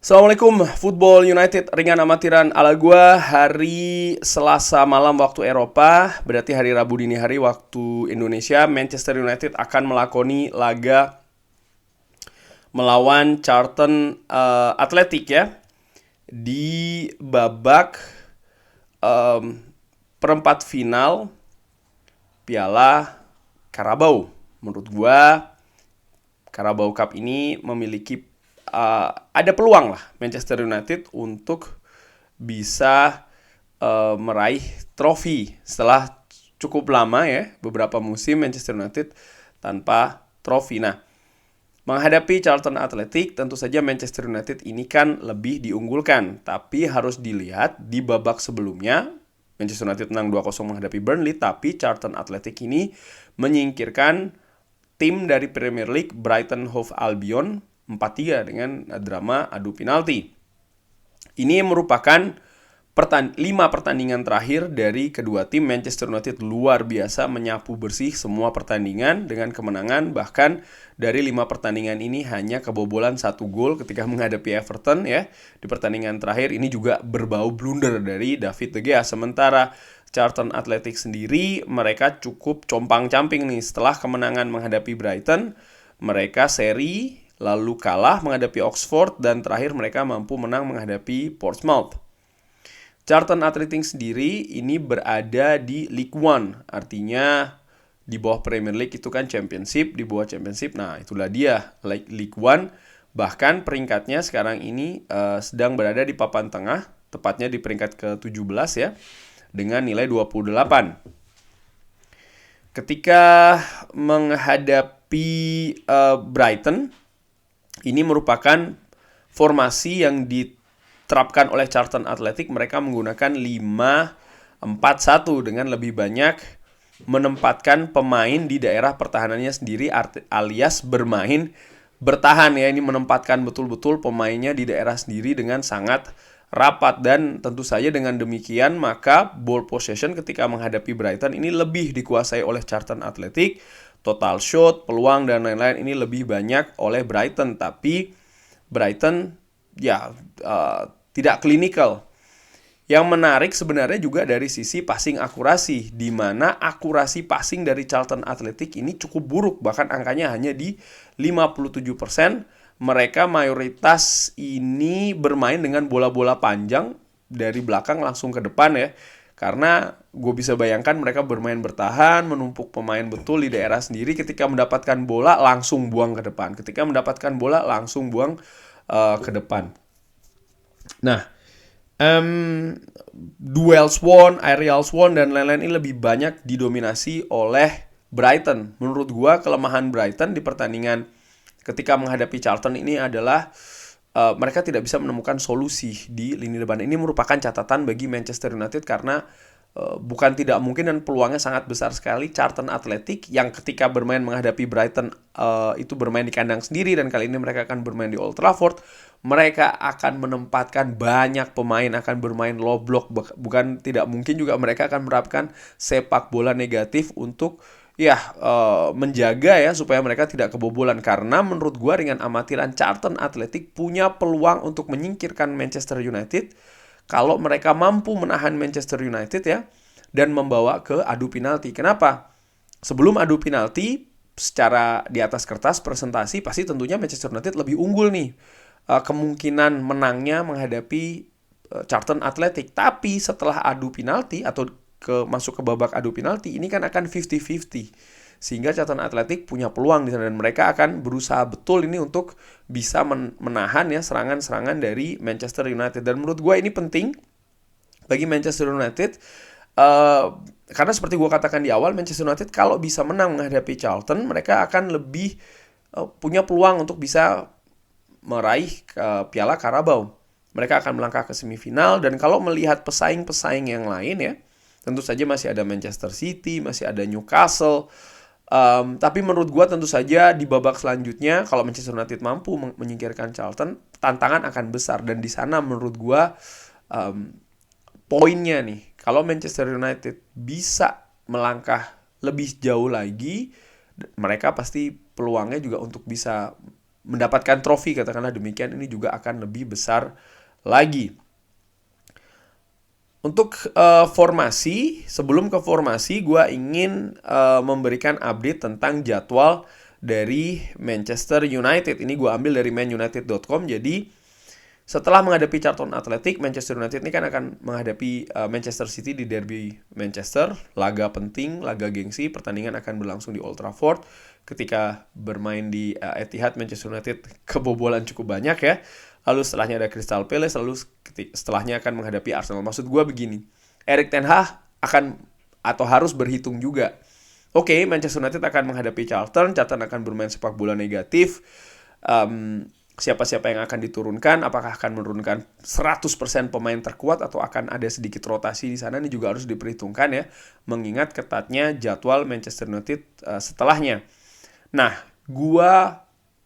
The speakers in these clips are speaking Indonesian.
Assalamualaikum, Football United ringan amatiran ala gua hari Selasa malam waktu Eropa, berarti hari Rabu dini hari waktu Indonesia. Manchester United akan melakoni laga melawan Charlton Athletic ya di babak em, perempat final Piala Carabao. Menurut gua Carabao Cup ini memiliki ada peluang lah Manchester United untuk bisa meraih trofi setelah cukup lama ya, beberapa musim Manchester United tanpa trofi. Nah, menghadapi Charlton Athletic, tentu saja Manchester United ini kan lebih diunggulkan, tapi harus dilihat di babak sebelumnya Manchester United menang 2-0 menghadapi Burnley, tapi Charlton Athletic ini menyingkirkan tim dari Premier League Brighton Hove Albion 4-3 dengan drama adu penalti. Ini merupakan 5 pertandingan terakhir dari kedua tim. Manchester United luar biasa menyapu bersih semua pertandingan dengan kemenangan. Bahkan dari 5 pertandingan ini hanya kebobolan 1 gol ketika menghadapi Everton ya. Di pertandingan terakhir ini juga berbau blunder dari David De Gea. Sementara Charlton Athletic sendiri mereka cukup compang-camping nih setelah kemenangan menghadapi Brighton. Mereka seri lalu kalah menghadapi Oxford dan terakhir mereka mampu menang menghadapi Portsmouth. Charlton Athletic sendiri ini berada di League One, artinya di bawah Premier League itu kan Championship, di bawah Championship, nah itulah dia League One. Bahkan peringkatnya sekarang ini sedang berada di papan tengah, tepatnya di peringkat ke-17 ya, dengan nilai 28. Ketika menghadapi Brighton, ini merupakan formasi yang diterapkan oleh Charlton Athletic. Mereka menggunakan 5-4-1 dengan lebih banyak menempatkan pemain di daerah pertahanannya sendiri alias bermain bertahan ya. Ini menempatkan betul-betul pemainnya di daerah sendiri dengan sangat rapat, dan tentu saja dengan demikian maka ball possession ketika menghadapi Brighton ini lebih dikuasai oleh Charlton Athletic. Total shot, peluang dan lain-lain ini lebih banyak oleh Brighton, tapi Brighton ya tidak klinikal. Yang menarik sebenarnya juga dari sisi passing akurasi, di mana akurasi passing dari Charlton Athletic ini cukup buruk, bahkan angkanya hanya di 57%. Mereka mayoritas ini bermain dengan bola-bola panjang dari belakang langsung ke depan ya. Karena gue bisa bayangkan mereka bermain bertahan, menumpuk pemain betul di daerah sendiri. Ketika mendapatkan bola langsung buang ke depan. Ketika mendapatkan bola langsung buang ke depan. Nah, duel swan, aerial swan dan lain-lain ini lebih banyak didominasi oleh Brighton. Menurut gue kelemahan Brighton di pertandingan ketika menghadapi Charlton ini adalah mereka tidak bisa menemukan solusi di lini depan. Ini merupakan catatan bagi Manchester United karena bukan tidak mungkin dan peluangnya sangat besar sekali Charlton Athletic yang ketika bermain menghadapi Brighton itu bermain di kandang sendiri, dan kali ini mereka akan bermain di Old Trafford. Mereka akan menempatkan banyak pemain, akan bermain low block. Bukan tidak mungkin juga mereka akan menerapkan sepak bola negatif untuk menjaga ya supaya mereka tidak kebobolan. Karena menurut gua dengan amatiran Charlton Athletic punya peluang untuk menyingkirkan Manchester United kalau mereka mampu menahan Manchester United ya dan membawa ke adu penalti. Kenapa? Sebelum adu penalti secara di atas kertas presentasi pasti tentunya Manchester United lebih unggul nih. Kemungkinan menangnya menghadapi Charlton Athletic. Tapi setelah adu penalti atau masuk ke babak adu penalti ini kan akan 50-50, sehingga Charlton Athletic punya peluang di sana dan mereka akan berusaha betul ini untuk bisa menahan ya serangan-serangan dari Manchester United. Dan menurut gue ini penting bagi Manchester United karena seperti gue katakan di awal, Manchester United kalau bisa menang menghadapi Charlton, mereka akan lebih punya peluang untuk bisa meraih Piala Carabao. Mereka akan melangkah ke semifinal, dan kalau melihat pesaing-pesaing yang lain ya, tentu saja masih ada Manchester City, masih ada Newcastle. Tapi menurut gue tentu saja di babak selanjutnya kalau Manchester United mampu menyingkirkan Charlton, tantangan akan besar. Dan di sana menurut gue poinnya nih, kalau Manchester United bisa melangkah lebih jauh lagi, mereka pasti peluangnya juga untuk bisa mendapatkan trofi, katakanlah demikian, ini juga akan lebih besar lagi. Untuk formasi, sebelum ke formasi, gue ingin memberikan update tentang jadwal dari Manchester United. Ini gue ambil dari manunited.com. Jadi setelah menghadapi Charlton Athletic, Manchester United ini kan akan menghadapi Manchester City di derby Manchester. Laga penting, laga gengsi, pertandingan akan berlangsung di Old Trafford. Ketika bermain di Etihad, Manchester United kebobolan cukup banyak ya. Lalu setelahnya ada Crystal Palace, lalu setelahnya akan menghadapi Arsenal. Maksud gue begini, Erik ten Hag akan atau harus berhitung juga. Oke, Manchester United akan menghadapi Charlton akan bermain sepak bola negatif. Siapa-siapa yang akan diturunkan, apakah akan menurunkan 100% pemain terkuat atau akan ada sedikit rotasi di sana, ini juga harus diperhitungkan ya, mengingat ketatnya jadwal Manchester United setelahnya. Nah, gua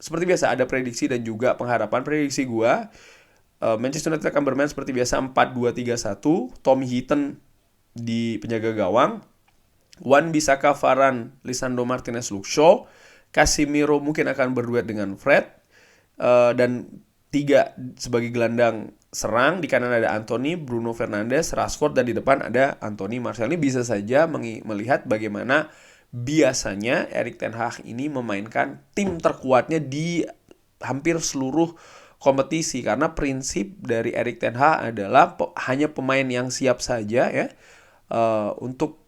seperti biasa ada prediksi dan juga pengharapan. Prediksi gua, Manchester United akan bermain seperti biasa 4-2-3-1, Tommy Heaton di penjaga gawang, Wan-Bissaka, Varane, Lisandro Martinez, Luke Shaw, Casemiro mungkin akan berduet dengan Fred, dan 3 sebagai gelandang serang. Di kanan ada Anthony, Bruno Fernandes, Rashford, dan di depan ada Anthony Martial. Ini bisa saja melihat bagaimana biasanya Erik ten Hag ini memainkan tim terkuatnya di hampir seluruh kompetisi, karena prinsip dari Erik ten Hag adalah hanya pemain yang siap saja ya untuk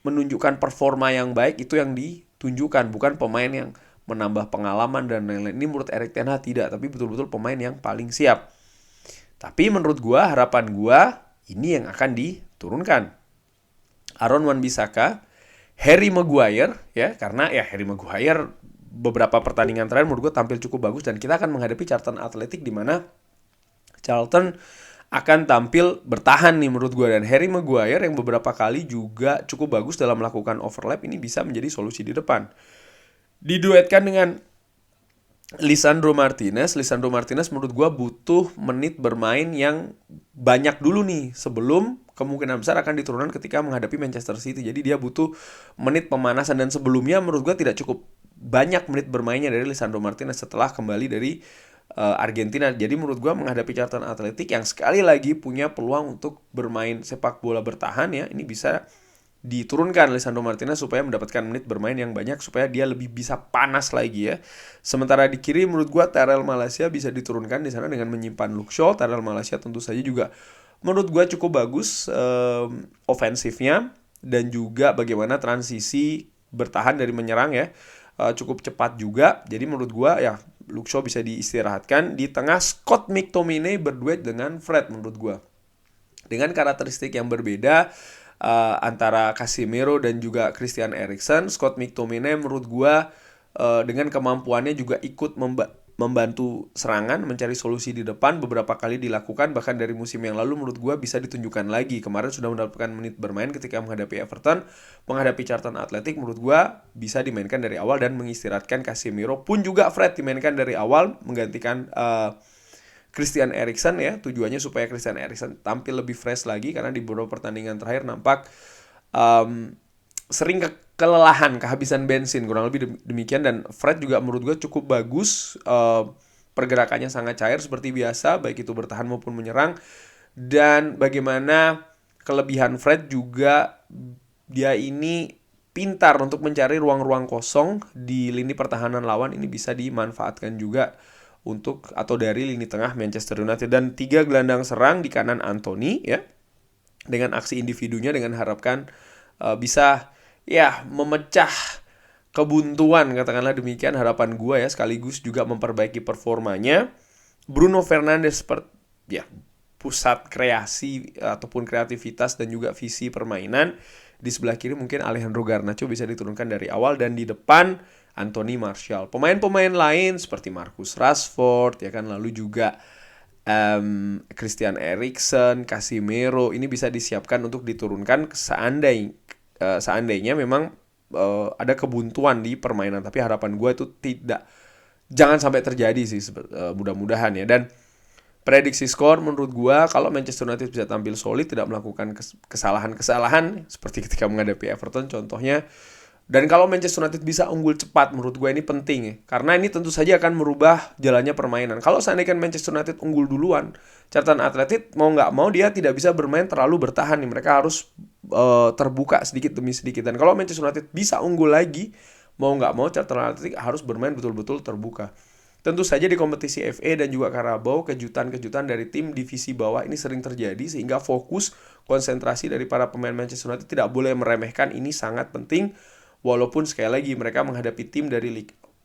menunjukkan performa yang baik, itu yang ditunjukkan, bukan pemain yang menambah pengalaman dan lain-lain. Ini menurut Erik ten Hag tidak, tapi betul-betul pemain yang paling siap. Tapi menurut gua, harapan gua ini yang akan diturunkan. Aaron Wan-Bissaka, Harry Maguire ya, karena ya Harry Maguire beberapa pertandingan terakhir menurut gua tampil cukup bagus, dan kita akan menghadapi Charlton Athletic di mana Charlton akan tampil bertahan nih menurut gue. Dan Harry Maguire yang beberapa kali juga cukup bagus dalam melakukan overlap, ini bisa menjadi solusi di depan. Diduetkan dengan Lisandro Martinez menurut gue butuh menit bermain yang banyak dulu nih sebelum kemungkinan besar akan diturunkan ketika menghadapi Manchester City. Jadi dia butuh menit pemanasan, dan sebelumnya menurut gue tidak cukup banyak menit bermainnya dari Lisandro Martinez setelah kembali dari Argentina. Jadi menurut gue menghadapi Charlton Athletic yang sekali lagi punya peluang untuk bermain sepak bola bertahan ya, ini bisa diturunkan Lisandro Martinez supaya mendapatkan menit bermain yang banyak, supaya dia lebih bisa panas lagi ya. Sementara di kiri menurut gue Tyrell Malacia bisa diturunkan di sana dengan menyimpan Luke Shaw. Tyrell Malacia tentu saja juga menurut gue cukup bagus ofensifnya, dan juga bagaimana transisi bertahan dari menyerang ya, cukup cepat juga. Jadi menurut gue ya Luke Shaw bisa diistirahatkan. Di tengah Scott McTominay berduet dengan Fred menurut gue, dengan karakteristik yang berbeda antara Casemiro dan juga Christian Eriksen. Scott McTominay menurut gue dengan kemampuannya juga ikut membantu serangan, mencari solusi di depan, beberapa kali dilakukan, bahkan dari musim yang lalu menurut gue bisa ditunjukkan lagi. Kemarin sudah mendapatkan menit bermain ketika menghadapi Everton, menghadapi Charlton Athletic, menurut gue bisa dimainkan dari awal dan mengistirahatkan Casemiro. Pun juga Fred dimainkan dari awal menggantikan Christian Eriksen ya, tujuannya supaya Christian Eriksen tampil lebih fresh lagi, karena di beberapa pertandingan terakhir nampak sering kelelahan, kehabisan bensin, kurang lebih demikian. Dan Fred juga menurut gue cukup bagus, pergerakannya sangat cair seperti biasa, baik itu bertahan maupun menyerang. Dan bagaimana kelebihan Fred juga, dia ini pintar untuk mencari ruang-ruang kosong di lini pertahanan lawan, ini bisa dimanfaatkan juga untuk atau dari lini tengah Manchester United. Dan 3 gelandang serang, di kanan Anthony ya, dengan aksi individunya, dengan harapkan bisa ya memecah kebuntuan, katakanlah demikian harapan gue ya, sekaligus juga memperbaiki performanya. Bruno Fernandes ya pusat kreasi ataupun kreativitas dan juga visi permainan. Di sebelah kiri mungkin Alejandro Garnacho bisa diturunkan dari awal, dan di depan Anthony Martial. Pemain-pemain lain seperti Marcus Rashford ya kan, lalu juga Christian Eriksen, Casemiro, ini bisa disiapkan untuk diturunkan seandainya memang ada kebuntuan di permainan. Tapi harapan gue itu jangan sampai terjadi sih, mudah-mudahan ya. Dan prediksi skor menurut gue, kalau Manchester United bisa tampil solid, tidak melakukan kesalahan-kesalahan seperti ketika menghadapi Everton contohnya, Dan kalau Manchester United bisa unggul cepat, menurut gue ini penting ya. Karena ini tentu saja akan merubah jalannya permainan. Kalau seandainya Manchester United unggul duluan, Charlton Athletic mau nggak mau dia tidak bisa bermain terlalu bertahan nih. Mereka harus terbuka sedikit demi sedikit. Dan kalau Manchester United bisa unggul lagi, mau nggak mau Charlton Athletic harus bermain betul-betul terbuka. Tentu saja di kompetisi FA dan juga Carabao, kejutan-kejutan dari tim divisi bawah ini sering terjadi, sehingga fokus konsentrasi dari para pemain Manchester United tidak boleh meremehkan, ini sangat penting. Walaupun sekali lagi mereka menghadapi tim dari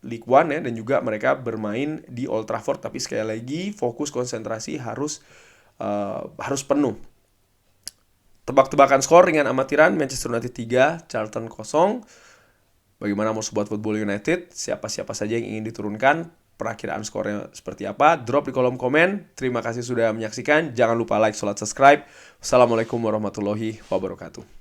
League One ya, dan juga mereka bermain di Old Trafford, tapi sekali lagi fokus konsentrasi harus penuh. Tebak-tebakan skor ringan amatiran, Manchester United 3, Charlton 0. Bagaimana mau Sobat Football United? Siapa-siapa saja yang ingin diturunkan? Perakiraan skornya seperti apa? Drop di kolom komen. Terima kasih sudah menyaksikan. Jangan lupa like, subscribe. Wassalamualaikum warahmatullahi wabarakatuh.